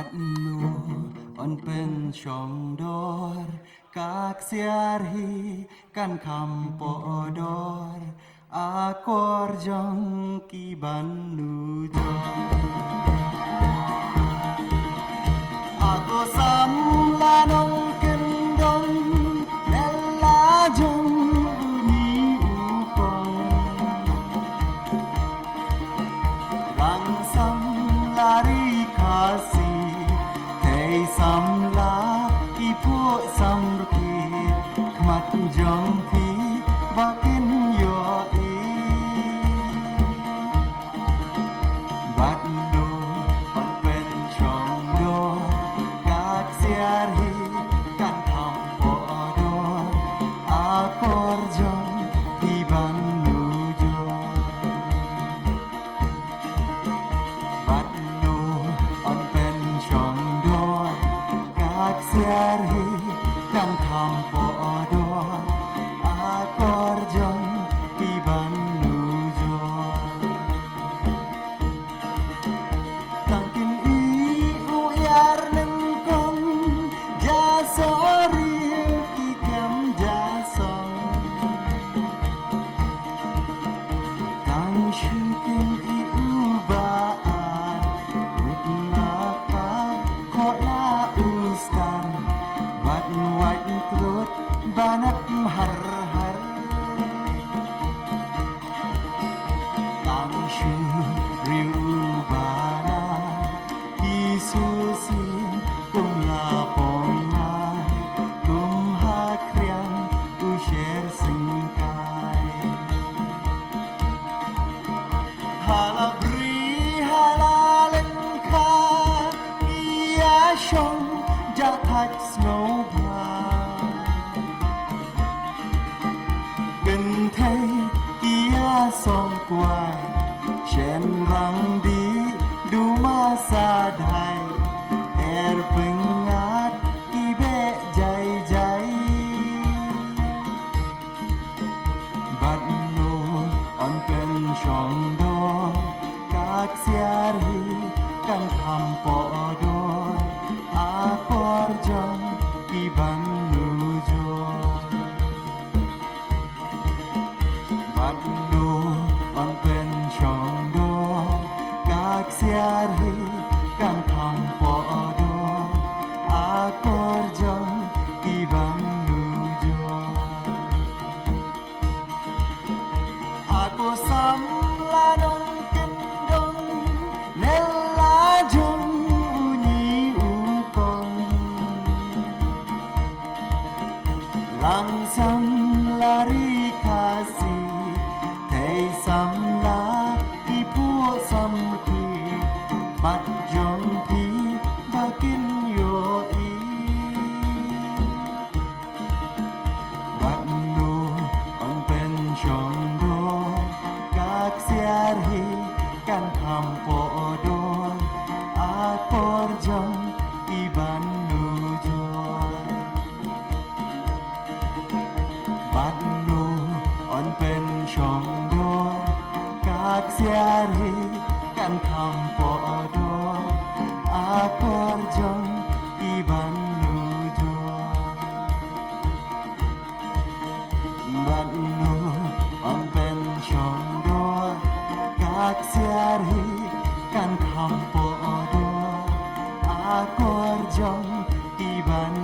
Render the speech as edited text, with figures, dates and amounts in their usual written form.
บัดนูอ่อนเป็นช่องดอรกากเสียรีกันคำปอดอรอากอรจงกีบันนูจง Ako samlanong kendong nelajong uni upong Rangsam lari kasih Tei samla ipu samrukit Kmat jong pi bakin yoi Bat do on pen chong do Siari kan hampo do akor jong tiban nujo Batnu on pen chong do kak siari kan hampo do akor jong tiban nujo Tangkin i uyar sorry ikam jasong Kang syuting iubaan Utnapa kola ustan Bat nuat trut banat har-har Kang syuting iubana Isusin kung lapong Halabri halalen ka iya shong jatat snowbla Gần thấy iya song quai Chen rang di du ma sa dai Er pengat ibe jai jai Bat no on pen shong do Kak siari kan hampo do Akor jong iban nujo Bat no on pen shong do Kak siari kan hampo do Akor jong iban nujo Ako samlanong kendong nelajong unyi upong Langsam lari kasih Tei samla ipu samki Mat jong pi bakin yoi Bat nu on pen chong Kak siari kan hampo do Akor jong iban nujo Bat nu on pen chong do Kak siari kan hampo do Akor jong iban nujo Bat nu on pen chong do Kak siari kan hampo do Akor jong iban